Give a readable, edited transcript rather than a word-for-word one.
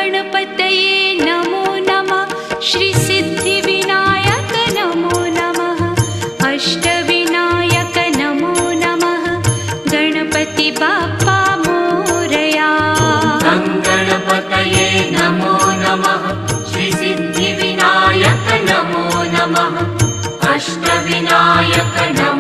गणपतये नमो नमः। श्री सिद्धिविनायक नमो नमः। अष्टविनायक नमो नमः। गणपति बाप्पा मोरया। गणपतये नमो नमः। श्री सिद्धिविनायक नमो नमः। अष्टविनायक नमो